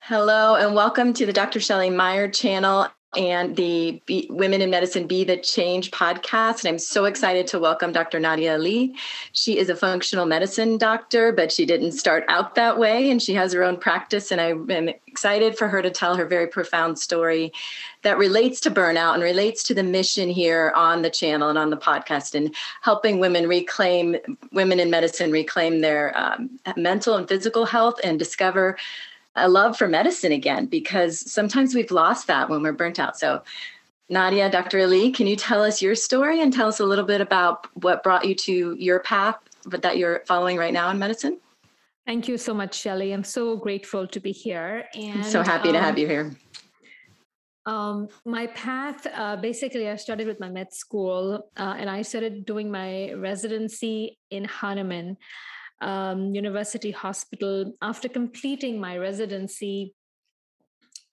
Hello, and welcome to the Dr. Shelley Meyer channel and the Women in Medicine Be the Change podcast. And I'm so excited to welcome Dr. Nadia Lee. She is a functional medicine doctor, but she didn't start out that way, and she has her own practice. And I'm excited for her to tell her very profound story that relates to burnout and relates to the mission here on the channel and on the podcast, and helping women in medicine reclaim their mental and physical health and discover a love for medicine again, because sometimes we've lost that when we're burnt out. So Nadia, Dr. Ali, can you tell us your story and tell us a little bit about what brought you to your path that you're following right now in medicine? Thank you so much, Shelley. I'm so grateful to be here. And I'm so happy to have you here. My path, basically, I started with my med school and I started doing my residency in Hahnemann University Hospital. After completing my residency,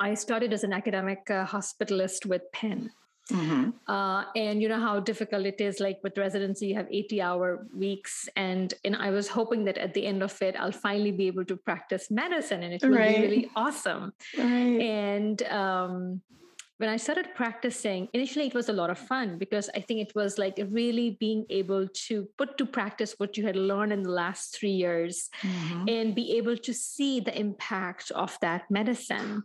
I started as an academic hospitalist with Penn. Mm-hmm. And you know how difficult it is, like with residency, you have 80-hour weeks. And I was hoping that at the end of it, I'll finally be able to practice medicine and it will be really awesome. Right. And when I started practicing, initially it was a lot of fun because I think it was like really being able to put to practice what you had learned in the last 3 years and be able to see the impact of that medicine.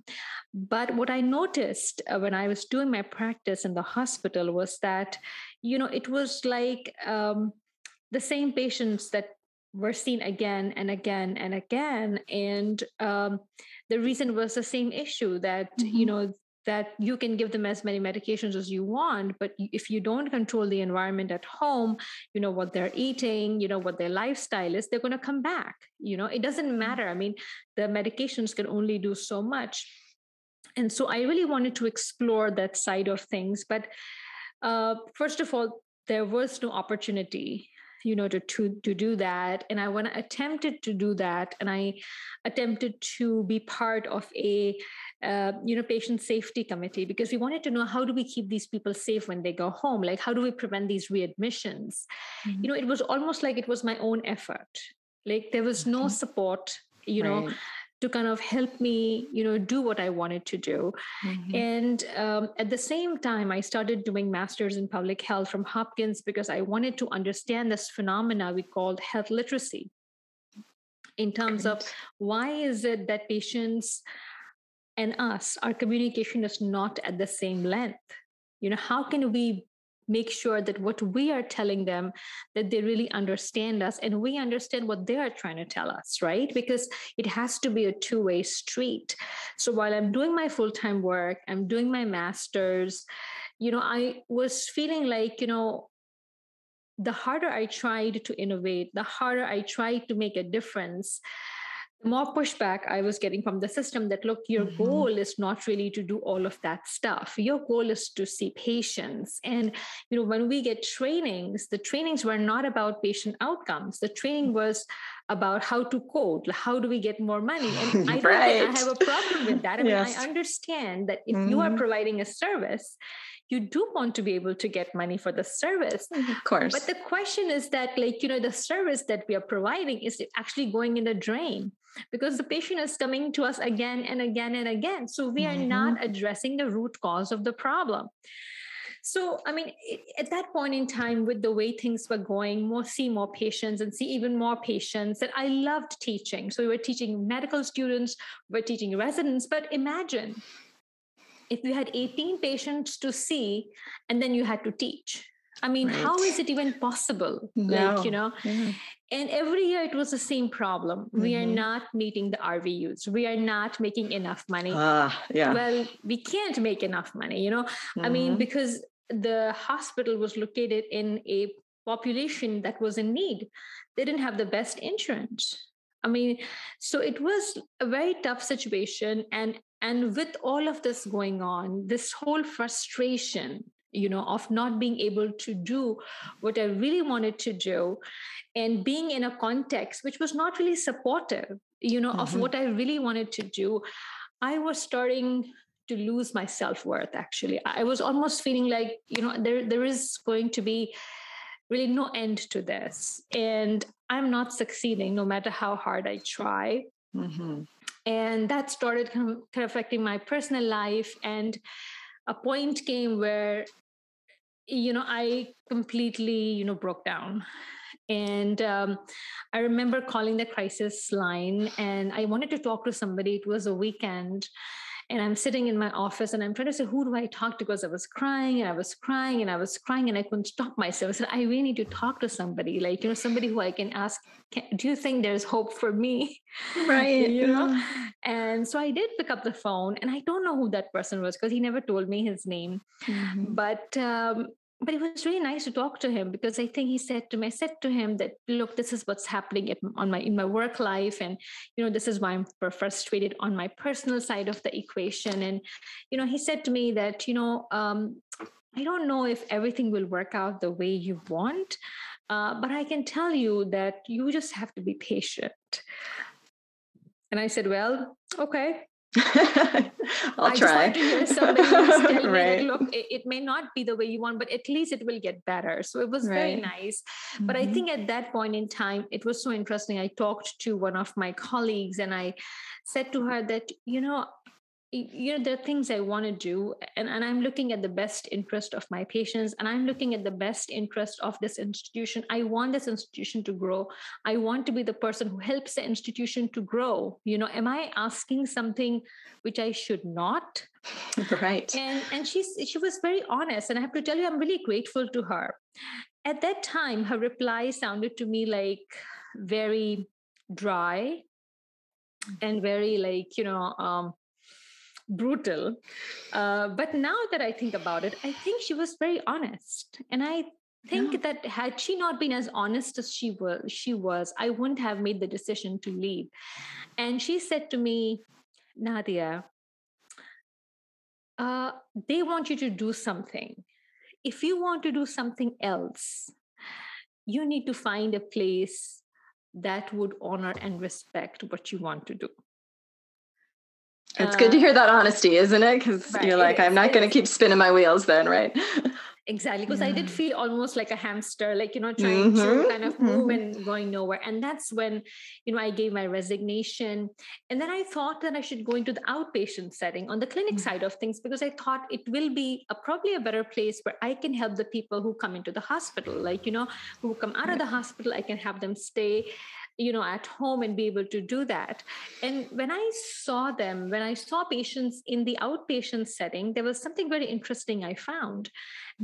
But what I noticed when I was doing my practice in the hospital was that, you know, it was like the same patients that were seen again and again and again. And the reason was the same issue that, you know, that you can give them as many medications as you want, but if you don't control the environment at home, you know, what they're eating, you know, what their lifestyle is, they're going to come back. You know, it doesn't matter. I mean, the medications can only do so much. And so I really wanted to explore that side of things. But first of all, there was no opportunity, you know, to do that. And I attempted to do that. And I attempted to be part of a patient safety committee, because we wanted to know, how do we keep these people safe when they go home? Like, how do we prevent these readmissions? You know, it was almost like it was my own effort. Like there was no support, you know, to kind of help me, you know, do what I wanted to do. And at the same time, I started doing masters in public health from Hopkins because I wanted to understand this phenomena we called health literacy, in terms of why is it that patients and us, our communication is not at the same length. You know, how can we make sure that what we are telling them, that they really understand us and we understand what they are trying to tell us, right? Because it has to be a two-way street. So while I'm doing my full-time work, I'm doing my master's, you know, I was feeling like, you know, the harder I tried to innovate, the harder I tried to make a difference, the more pushback I was getting from the system that, look, your goal is not really to do all of that stuff. Your goal is to see patients. And, you know, when we get trainings, the trainings were not about patient outcomes. The training was about how to code, how do we get more money? And I don't think I have a problem with that. I mean, I understand that if you are providing a service, you do want to be able to get money for the service. Of course. But the question is that, like, you know, the service that we are providing, is it actually going in the drain? Because the patient is coming to us again and again and again. So we are not addressing the root cause of the problem. So, I mean, at that point in time, with the way things were going, see more patients and see even more patients, that I loved teaching. So we were teaching medical students, we were teaching residents. But imagine if you had 18 patients to see and then you had to teach. I mean, how is it even possible? No. Like, you know, and every year it was the same problem. We are not meeting the RVUs. We are not making enough money. Well, we can't make enough money, you know, I mean, because the hospital was located in a population that was in need. They didn't have the best insurance. I mean, so it was a very tough situation. And with all of this going on, this whole frustration, you know, of not being able to do what I really wanted to do, and being in a context which was not really supportive, you know, of what I really wanted to do, I was starting to lose my self-worth, actually. I was almost feeling like, you know, there is going to be really no end to this. And I'm not succeeding no matter how hard I try. And that started kind of affecting my personal life. And a point came where, I completely, broke down. And I remember calling the crisis line, and I wanted to talk to somebody. It was a weekend. And I'm sitting in my office and I'm trying to say, who do I talk to? Because I was crying and I was crying and I was crying and I couldn't stop myself. I said, I really need to talk to somebody, like, somebody who I can ask, do you think there's hope for me? Right. And so I did pick up the phone, and I don't know who that person was because he never told me his name. Mm-hmm. But it was really nice to talk to him, because I think I said to him that, look, this is what's happening in my work life. And, this is why I'm frustrated on my personal side of the equation. And, he said to me that, I don't know if everything will work out the way you want, but I can tell you that you just have to be patient. And I said, well, okay. I'll try. I just wanted to hear somebody who's telling me that, look, it may not be the way you want, but at least it will get better. So it was very nice. Mm-hmm. But I think at that point in time, it was so interesting. I talked to one of my colleagues and I said to her that, there are things I want to do, and I'm looking at the best interest of my patients, and I'm looking at the best interest of this institution. I want this institution to grow. I want to be the person who helps the institution to grow. Am I asking something which I should not? Right. And she was very honest, and I have to tell you, I'm really grateful to her. At that time, her reply sounded to me like very dry and very brutal. But now that I think about it, I think she was very honest. And I think that had she not been as honest as she was, I wouldn't have made the decision to leave. And she said to me, Nadia, they want you to do something. If you want to do something else, you need to find a place that would honor and respect what you want to do. It's good to hear that honesty, isn't it? Because you're like, I'm not going to keep spinning my wheels then, right? Exactly. Because I did feel almost like a hamster, trying to kind of move and going nowhere. And that's when, I gave my resignation. And then I thought that I should go into the outpatient setting on the clinic side of things, because I thought it will be probably a better place where I can help the people who come into the hospital, who come out of the hospital. I can have them stay at home and be able to do that. And when I saw patients in the outpatient setting, there was something very interesting I found.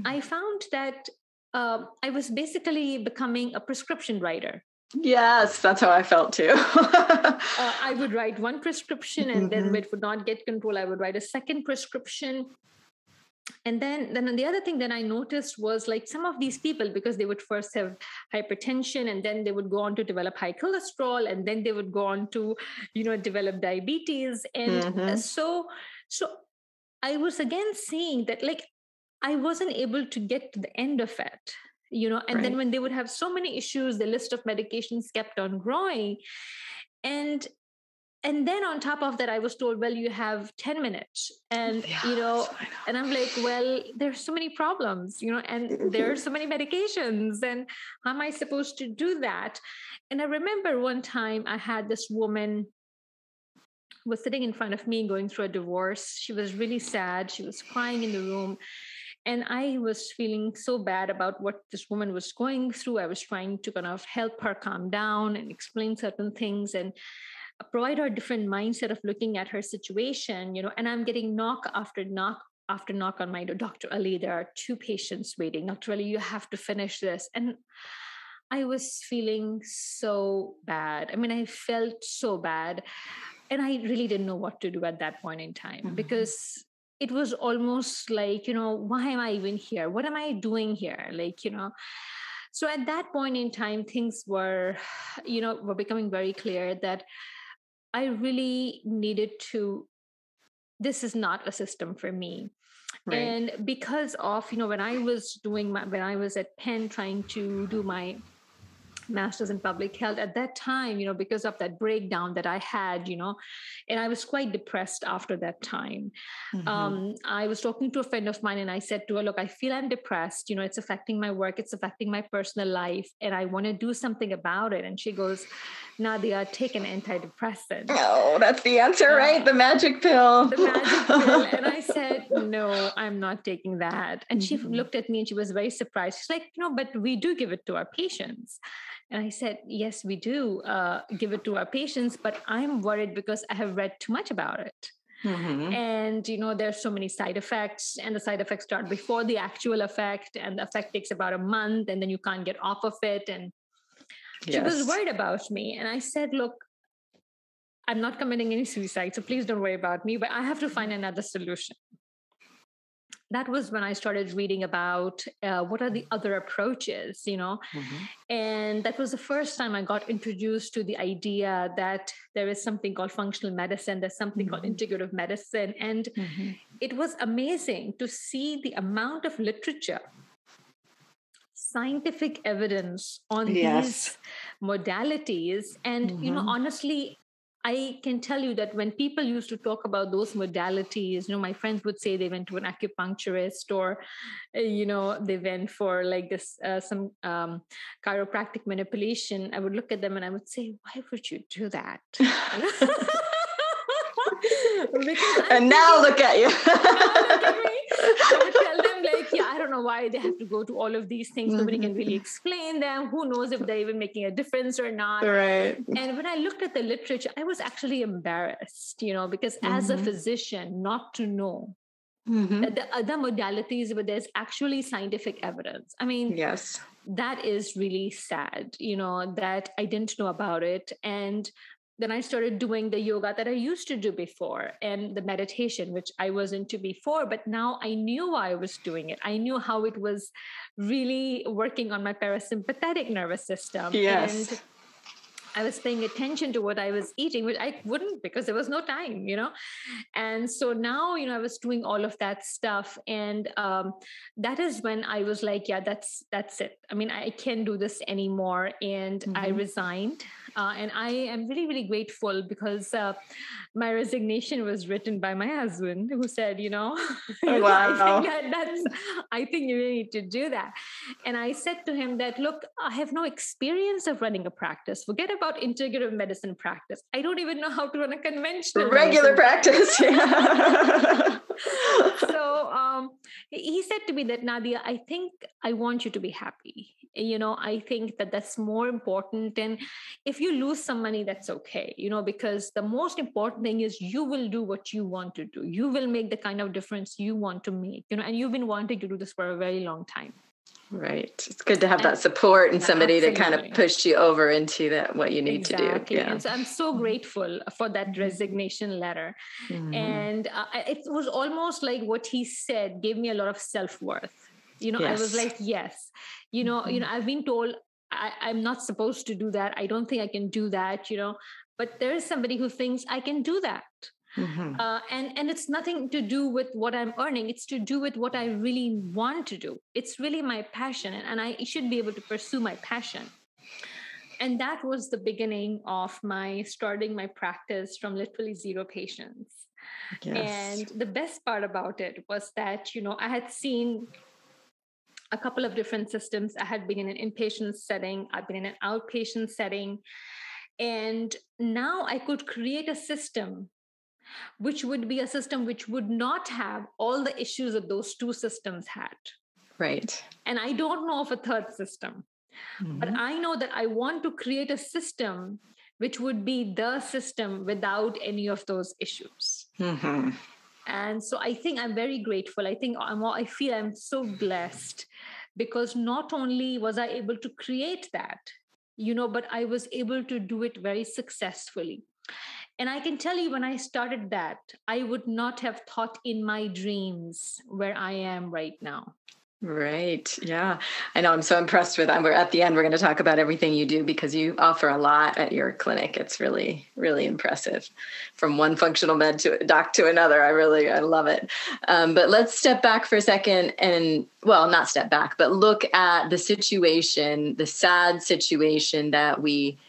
I found that I was basically becoming a prescription writer. Yes, that's how I felt too. I would write one prescription, and then it would not get control. I would write a second prescription. And then the other thing that I noticed was some of these people, because they would first have hypertension, and then they would go on to develop high cholesterol, and then they would go on to, develop diabetes. And so I was again seeing that I wasn't able to get to the end of it, and then when they would have so many issues, the list of medications kept on growing. And then on top of that, I was told, well, you have 10 minutes. And, and I'm like, well, there's so many problems, and there are so many medications. And how am I supposed to do that? And I remember one time I had this woman who was sitting in front of me going through a divorce. She was really sad. She was crying in the room. And I was feeling so bad about what this woman was going through. I was trying to kind of help her calm down and explain certain things and provide her a different mindset of looking at her situation, and I'm getting knock after knock on my door. Dr. Ali, there are 2 patients waiting. Dr. Ali, you have to finish this. And I was feeling so bad. I mean, I felt so bad. And I really didn't know what to do at that point in time, because it was almost like, why am I even here? What am I doing here? So at that point in time, things were becoming very clear that I really needed to, this is not a system for me. Right. And because of, when I was at Penn trying to do my master's in public health at that time, because of that breakdown that I had, and I was quite depressed after that time. I was talking to a friend of mine and I said to her, look, I feel I'm depressed. It's affecting my work. It's affecting my personal life. And I want to do something about it. And she goes, Nadia, take an antidepressant. Oh, that's the answer, right? The magic pill. The magic pill. And I said, no, I'm not taking that. And she looked at me and she was very surprised. She's like, but we do give it to our patients. And I said, yes, we do give it to our patients, but I'm worried because I have read too much about it. And, there's so many side effects, and the side effects start before the actual effect, and the effect takes about a month, and then you can't get off of it. And she was worried about me. And I said, look, I'm not committing any suicide, so please don't worry about me, but I have to find another solution. That was when I started reading about what are the other approaches, and that was the first time I got introduced to the idea that there is something called functional medicine, there's something called integrative medicine. And it was amazing to see the amount of literature, scientific evidence on these modalities. And, honestly, I can tell you that when people used to talk about those modalities, my friends would say they went to an acupuncturist, or, they went for like this, some chiropractic manipulation. I would look at them and I would say, why would you do that? And now look at you. Now look at me. I would tell them, like, I don't know why they have to go to all of these things. Nobody can really explain them. Who knows if they're even making a difference or not. Right. And when I looked at the literature, I was actually embarrassed, because as a physician, not to know that the other modalities where there's actually scientific evidence. I mean, that is really sad, that I didn't know about it. And then I started doing the yoga that I used to do before, and the meditation, which I was into before, but now I knew why I was doing it. I knew how it was really working on my parasympathetic nervous system. And I was paying attention to what I was eating, which I wouldn't because there was no time, And so now, I was doing all of that stuff. And that is when I was like, that's it. I mean, I can't do this anymore. And I resigned. And I am really, really grateful because my resignation was written by my husband, who said, Wow. I think you really need to do that. And I said to him that, look, I have no experience of running a practice. Forget about integrative medicine practice. I don't even know how to run a conventional regular practice. So he said to me that, Nadia, I think I want you to be happy. I think that that's more important. And if you lose some money, that's okay, because the most important thing is you will do what you want to do. You will make the kind of difference you want to make, and you've been wanting to do this for a very long time. Right. It's good to have that support and somebody to kind of push you over into that, what you need to do. Yeah. And so I'm so grateful for that resignation letter. And it was almost like what he said gave me a lot of self-worth. I was like, yes, I've been told I'm not supposed to do that. I don't think I can do that, but there is somebody who thinks I can do that. And it's nothing to do with what I'm earning. It's to do with what I really want to do. It's really my passion, and I should be able to pursue my passion. And that was the beginning of my starting my practice from literally 0 patients. And the best part about it was that, I had seen a couple of different systems. I had been in an inpatient setting. I've been in an outpatient setting. And now I could create a system which would be a system which would not have all the issues that those 2 systems had. Right. And I don't know of a third system, but I know that I want to create a system which would be the system without any of those issues. And so I think I'm very grateful. I feel I'm so blessed because not only was I able to create that, but I was able to do it very successfully. And I can tell you, when I started that, I would not have thought in my dreams where I am right now. Right. Yeah. I know. I'm so impressed with that. We're at the end. We're going to talk about everything you do because you offer a lot at your clinic. It's really, really impressive. From one functional med to doc to another. I love it. But let's step back for a second and, well, not step back, but look at the situation, the sad situation that we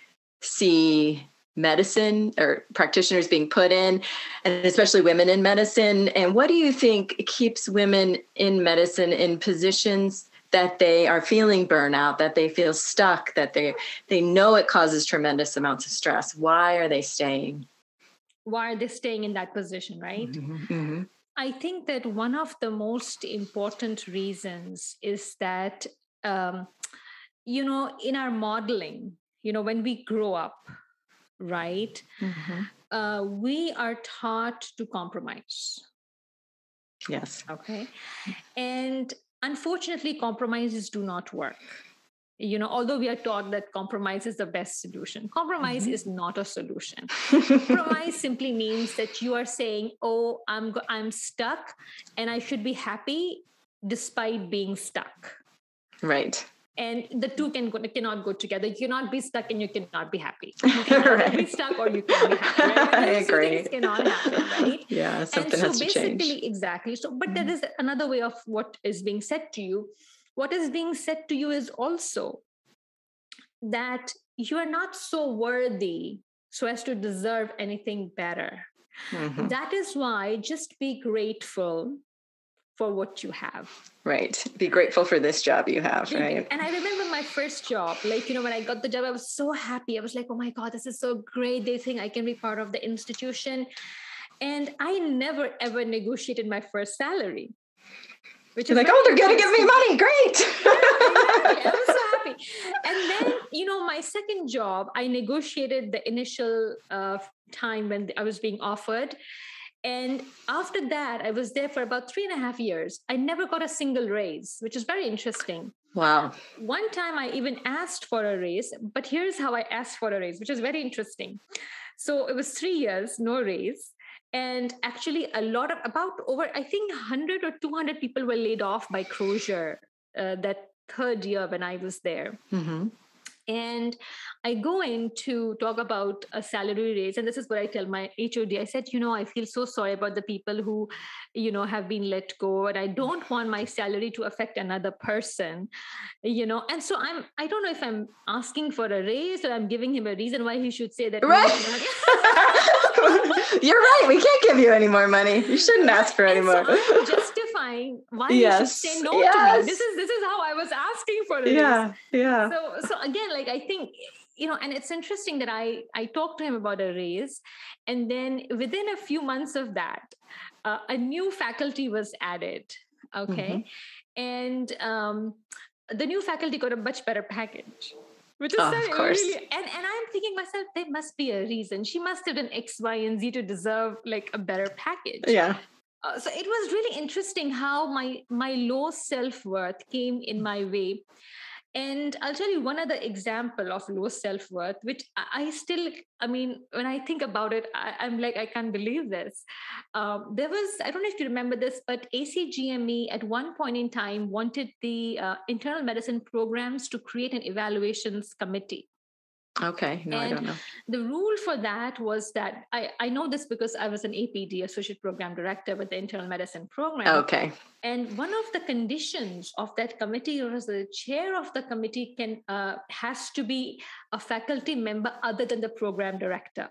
see medicine or practitioners being put in, and especially women in medicine. And what do you think keeps women in medicine in positions that they are feeling burnout, that they feel stuck, that they know it causes tremendous amounts of stress? Why are they staying? Why are they staying in that position, right? Mm-hmm. I think that one of the most important reasons is that, in our modeling, when we grow up, right, we are taught to compromise. Yes. Okay. And unfortunately, compromises do not work. Although we are taught that compromise is the best solution, compromise is not a solution. Compromise simply means that you are saying, oh, I'm stuck and I should be happy despite being stuck. Right. And the two cannot go together. You cannot be stuck and you cannot be happy. You cannot be stuck or you can be happy. Right? I agree. Things cannot happen, right? Yeah, something has to change. Exactly. So, but there is another way of what is being said to you. What is being said to you is also that you are not so worthy so as to deserve anything better. That is why just be grateful for what you have. Right. Be grateful for this job you have, right? And I remember my first job, when I got the job, I was so happy. I was like, oh my God, this is so great. They think I can be part of the institution. And I never, ever negotiated my first salary. Which is like, oh, they're going to give me money. Great. Yeah, exactly. I was so happy. And then, my second job, I negotiated the initial time when I was being offered. And after that, I was there for about 3.5 years. I never got a single raise, which is very interesting. Wow. One time I even asked for a raise, but here's how I asked for a raise, which is very interesting. So it was 3 years, no raise. And actually about over, I think 100 or 200 people were laid off by closure that third year when I was there. And I go in to talk about a salary raise. And this is what I tell my HOD. I said, I feel so sorry about the people who, have been let go. And I don't want my salary to affect another person, And so I don't know if I'm asking for a raise or I'm giving him a reason why he should say that. Right. You're right. We can't give you any more money. You shouldn't ask for any more. So I'm justifying why you should say no to me. This is how I was asking for it. Yeah. So again, I think, and it's interesting that I talked to him about a raise, and then within a few months of that, a new faculty was added. Okay. And the new faculty got a much better package. Which is really, and I'm thinking myself, there must be a reason. She must have done X, Y, and Z to deserve a better package. Yeah. So it was really interesting how my low self-worth came in my way. And I'll tell you one other example of low self-worth, which I still, when I think about it, I'm like, I can't believe this. There was, I don't know if you remember this, but ACGME at one point in time wanted the internal medicine programs to create an evaluations committee. Okay. No, I don't know. The rule for that was that I know this because I was an APD, Associate Program Director with the Internal Medicine Program. Okay. And one of the conditions of that committee was the chair of the committee has to be a faculty member other than the program director.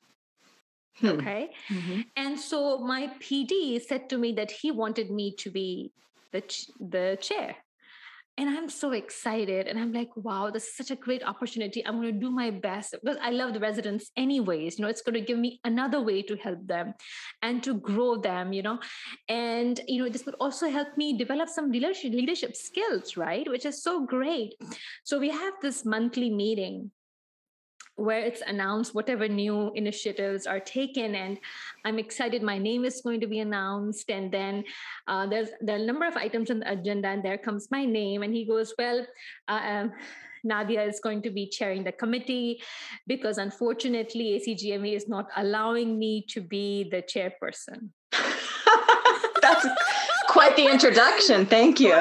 Okay. And so my PD said to me that he wanted me to be the chair. And I'm so excited. And I'm like, wow, this is such a great opportunity. I'm going to do my best because I love the residents anyways. It's going to give me another way to help them and to grow them, And, this would also help me develop some leadership skills, right? Which is so great. So we have this monthly meeting where it's announced whatever new initiatives are taken. And I'm excited my name is going to be announced. And then there are a number of items on the agenda, and there comes my name. And he goes, well, Nadia is going to be chairing the committee because unfortunately ACGME is not allowing me to be the chairperson. That's quite the introduction. Thank you.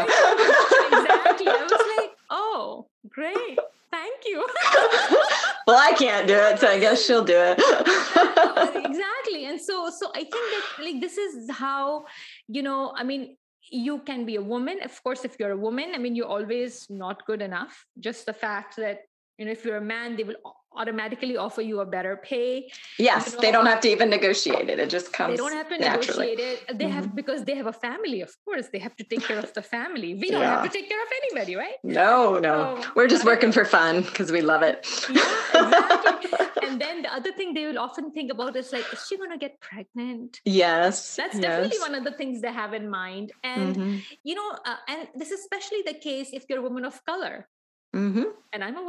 Well, I can't do it, so I guess she'll do it. Exactly. And so I think that like this is how, I mean, you can be a woman. Of course, if you're a woman, I mean, you're always not good enough. Just the fact that, if you're a man, they will automatically offer you a better pay. Yes, they don't have to even negotiate it. It just comes They don't have to naturally. negotiate it. They have, because they have a family, of course. They have to take care of the family. We don't have to take care of anybody, right? No. So, we're just working for fun because we love it. Yeah, exactly. And then the other thing they will often think about is like, is she going to get pregnant? Yes. That's definitely one of the things they have in mind. And, and this is especially the case if you're a woman of color. Mm-hmm. And I'm a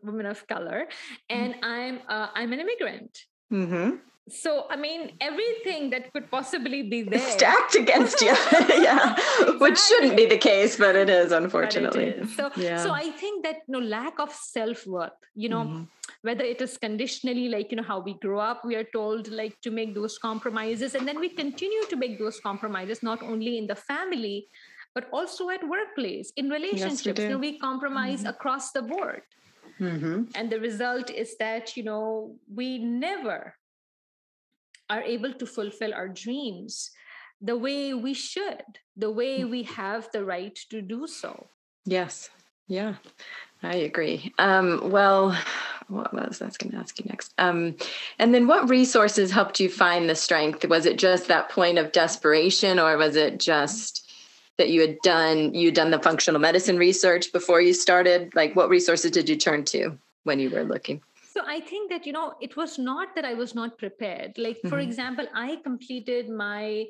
woman of color, and I'm an immigrant. Mm-hmm. So, I mean, everything that could possibly be there stacked against you. Yeah. Exactly. Which shouldn't be the case, but it is, unfortunately. It is. So I think that lack of self-worth, whether it is conditionally, like, how we grow up, we are told like to make those compromises, and then we continue to make those compromises, not only in the family, but also at workplace, in relationships. Yes, we compromise across the board. Mm-hmm. And the result is that, we never are able to fulfill our dreams the way we should, the way we have the right to do so. Yes. Yeah, I agree. Well, what was I going to ask you next? And then what resources helped you find the strength? Was it just that point of desperation, or was it just that you had done the functional medicine research before you started? Like, what resources did you turn to when you were looking? So I think that, it was not that I was not prepared. Like, for example, I completed my,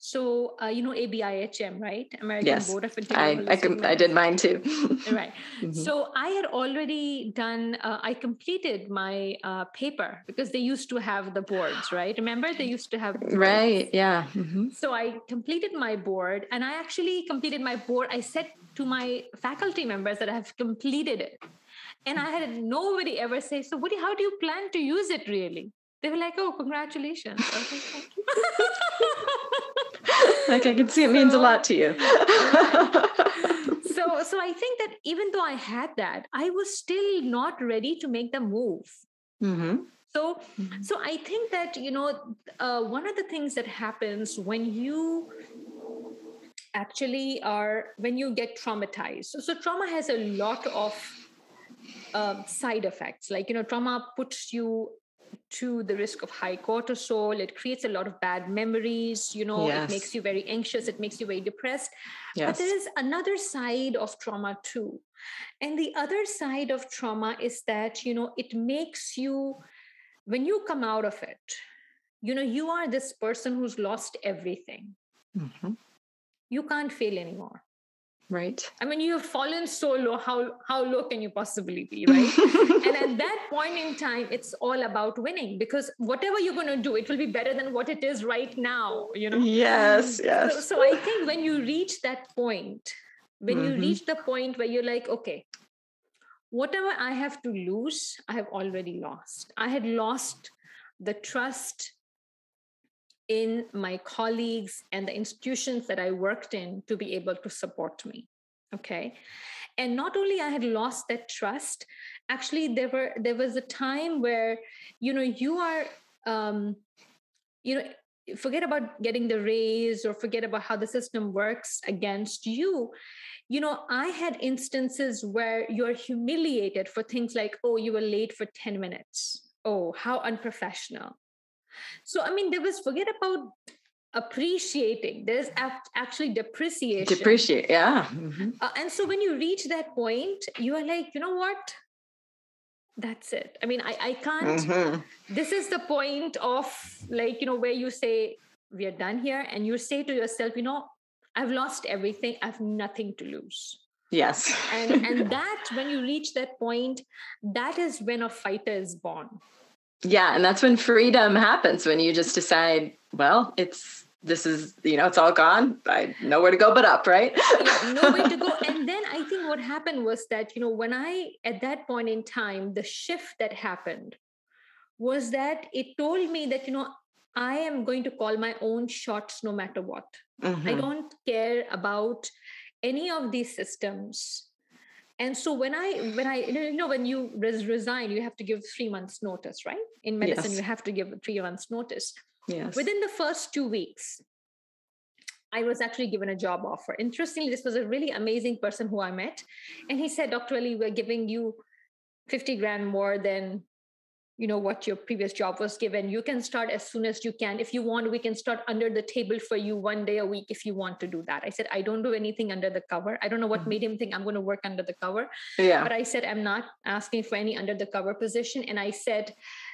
ABIHM, right? American Board of Integrative I did mine too. Right. Mm-hmm. So I had already done, I completed my paper, because they used to have the boards, right? Remember, they used to have boards. Right. Yeah. Mm-hmm. So I completed my board, and I actually completed my board. I said to my faculty members that I have completed it. And I had nobody ever say, so Woody, how do you plan to use it really? They were like, oh, congratulations. I was like, thank you. Like, I can see it means a lot to you. Right. So I think that even though I had that, I was still not ready to make the move. Mm-hmm. So I think that, one of the things that happens when you actually when you get traumatized. So trauma has a lot of side effects. Like, trauma puts you to the risk of high cortisol. It creates a lot of bad memories. It makes you very anxious. It makes you very depressed. Yes. But there is another side of trauma too. And the other side of trauma is that, it makes you, when you come out of it, you are this person who's lost everything. Mm-hmm. You can't fail anymore. Right. I mean, you have fallen so low. How low can you possibly be, right? And at that point in time, it's all about winning, because whatever you're going to do, it will be better than what it is right now, Yes. So I think when you reach that point, you reach the point where you're like, okay, whatever I have to lose, I have already lost. I had lost the trust in my colleagues and the institutions that I worked in to be able to support me. Okay. And not only I had lost that trust, actually there was a time where, you are, forget about getting the raise or forget about how the system works against you. I had instances where you're humiliated for things like, oh, you were late for 10 minutes. Oh, how unprofessional. So, I mean, forget about appreciating. There's actually depreciation. Yeah. Mm-hmm. And so when you reach that point, you are like, you know what? That's it. I mean, I can't. Mm-hmm. This is the point of, like, where you say, we are done here. And you say to yourself, I've lost everything. I have nothing to lose. Yes. and that, when you reach that point, that is when a fighter is born. Yeah. And that's when freedom happens, when you just decide, well, it's all gone. I know where to go but up, right? Yeah, no way to go. And then I think what happened was that, when at that point in time, the shift that happened was that it told me that, I am going to call my own shots no matter what. Mm-hmm. I don't care about any of these systems. And so when when you resign, you have to give 3 months notice, right? In medicine, Yes. you have to give 3 months notice. Yes. Within the first 2 weeks, I was actually given a job offer. Interestingly, this was a really amazing person who I met. And he said, Dr. Ali, we're giving you 50 grand more than what your previous job was given. You can start as soon as you can. If you want, we can start under the table for you 1 day a week if you want to do that. I said, I don't do anything under the cover. I don't know what made him think I'm going to work under the cover. Yeah. But I said, I'm not asking for any under the cover position. And I said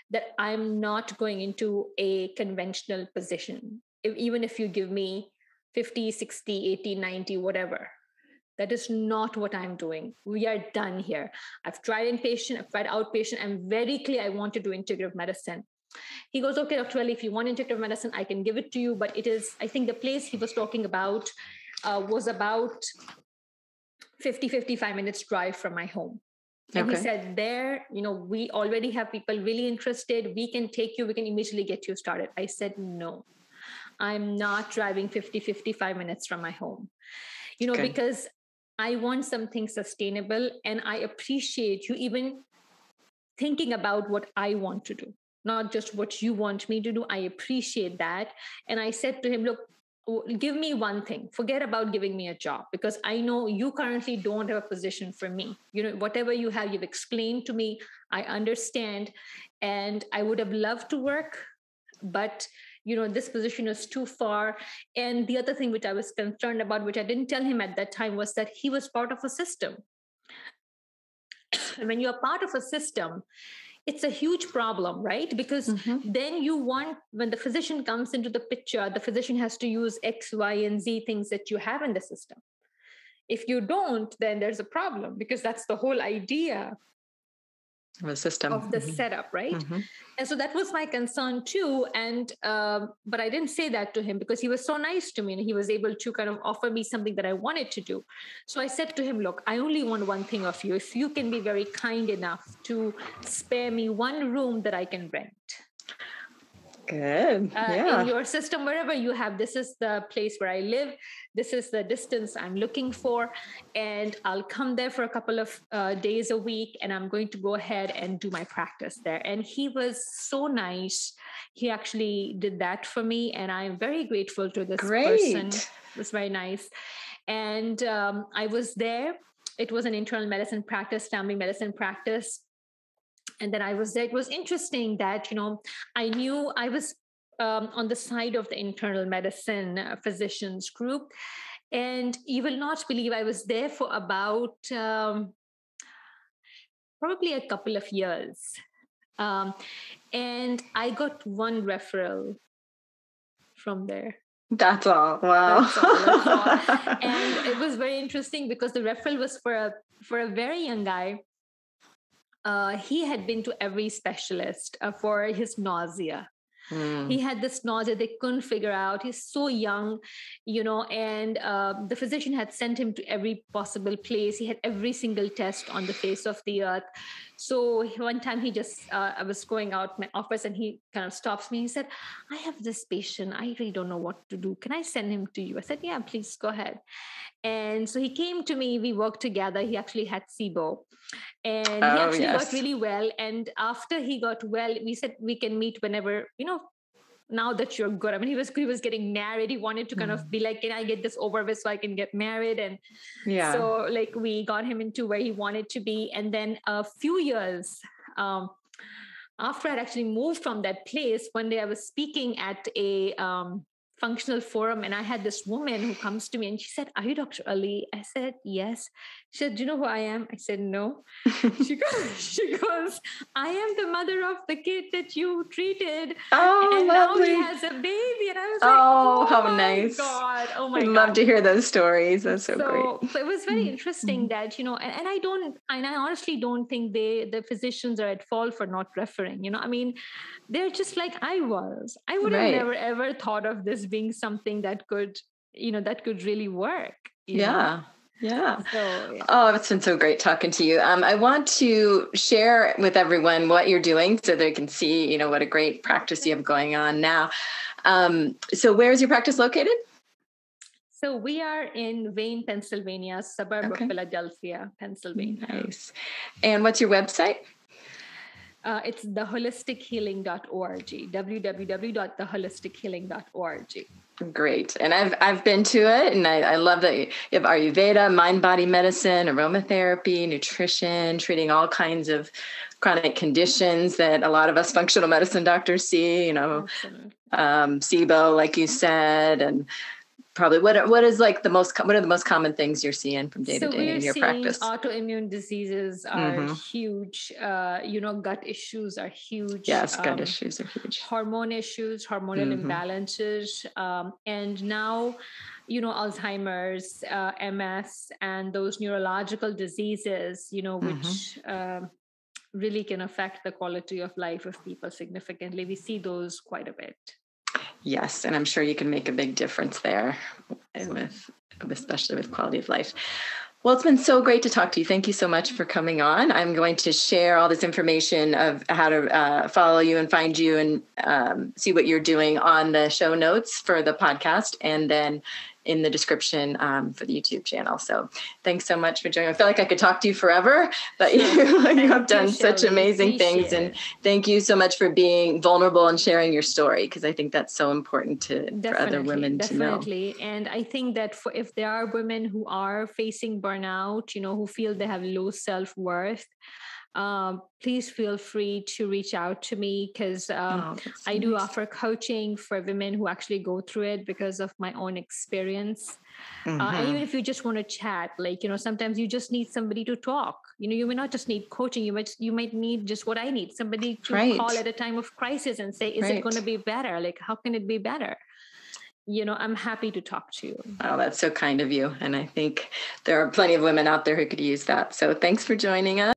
that I'm not going into a conventional position. Even if you give me 50, 60, 80, 90, whatever. That is not what I'm doing. We are done here. I've tried inpatient, I've tried outpatient. I'm very clear I want to do integrative medicine. He goes, okay, Dr. Ali, if you want integrative medicine, I can give it to you. But it is, I think the place he was talking about was about 55 minutes drive from my home. And he said, we already have people really interested. We can take you, we can immediately get you started. I said, no, I'm not driving 55 minutes from my home. Because I want something sustainable, and I appreciate you even thinking about what I want to do, not just what you want me to do. I appreciate that. And I said to him, look, give me one thing. Forget about giving me a job, because I know you currently don't have a position for me. Whatever you have, you've explained to me. I understand. And I would have loved to work, but this position is too far. And the other thing which I was concerned about, which I didn't tell him at that time, was that he was part of a system. And when you're part of a system, it's a huge problem, right? Because then when the physician comes into the picture, the physician has to use X, Y, and Z things that you have in the system. If you don't, then there's a problem, because that's the whole idea of the system, of the setup, right? And so that was my concern too. And but I didn't say that to him, because he was so nice to me, and he was able to kind of offer me something that I wanted to do. So I said to him, look, I only want one thing of you. If you can be very kind enough to spare me one room that I can rent. Good. Yeah. In your system, wherever you have, this is the place where I live. This is the distance I'm looking for. And I'll come there for a couple of days a week, and I'm going to go ahead and do my practice there. And he was so nice. He actually did that for me. And I'm very grateful to this person. It was very nice. And I was there. It was an internal medicine practice, family medicine practice. And then I was there. It was interesting that, I knew I was on the side of the internal medicine physicians group. And you will not believe I was there for about probably a couple of years. And I got one referral from there. That's all. Wow. That's all. And it was very interesting, because the referral was for a very young guy. He had been to every specialist for his nausea. He had this nausea they couldn't figure out. He's so young, and the physician had sent him to every possible place. He had every single test on the face of the earth. So one time I was going out my office, and he kind of stops me. He said, I have this patient. I really don't know what to do. Can I send him to you? I said, yeah, please go ahead. And so he came to me, we worked together. He actually had SIBO, and he actually got really well. And after he got well, we said we can meet whenever, now that you're good. I mean, he was getting married. He wanted to kind of be like, can I get this over with so I can get married? And so we got him into where he wanted to be. And then a few years after I'd actually moved from that place, one day I was speaking at a functional forum, and I had this woman who comes to me, and she said, are you Dr. Ali? I said, yes. She said, do you know who I am? I said, no. She goes, I am the mother of the kid that you treated. Oh, and lovely. now he has a baby. And I was like, oh how my nice. God. Oh my I'd God. love to hear those stories. That's so great. So it was very interesting that, and I honestly don't think the physicians are at fault for not referring, I mean, they're just like I was. I would have never, ever thought of this being something that could really work. Yeah. So, yeah. Oh, it's been so great talking to you. I want to share with everyone what you're doing so they can see, what a great practice you have going on now. So where's your practice located? So we are in Wayne, Pennsylvania, suburb of Philadelphia, Pennsylvania. Nice. And what's your website? It's theholistichealing.org, www.theholistichealing.org. Great. And I've been to it, and I love that you have Ayurveda, mind, body medicine, aromatherapy, nutrition, treating all kinds of chronic conditions that a lot of us functional medicine doctors see, SIBO, like you said, and probably what are the most common things you're seeing from day to day in your practice? Autoimmune diseases are huge. Gut issues are huge. Yes, gut issues are huge. Hormone issues, hormonal imbalances, and now, Alzheimer's, MS, and those neurological diseases, which really can affect the quality of life of people significantly. We see those quite a bit. Yes, and I'm sure you can make a big difference there, especially with quality of life. Well, it's been so great to talk to you. Thank you so much for coming on. I'm going to share all this information of how to follow you and find you and see what you're doing on the show notes for the podcast, and then in the description for the YouTube channel. So thanks so much for joining. I feel like I could talk to you forever, but you have done such amazing things. And thank you so much for being vulnerable and sharing your story, because I think that's so important for other women to know. Definitely. And I think that if there are women who are facing burnout, who feel they have low self-worth, please feel free to reach out to me, because I do offer coaching for women who actually go through it because of my own experience. And even if you just want to chat, sometimes you just need somebody to talk. You may not just need coaching. You might need just what I need, somebody to call at a time of crisis and say, is it going to be better? How can it be better? I'm happy to talk to you. Oh, that's so kind of you. And I think there are plenty of women out there who could use that. So thanks for joining us.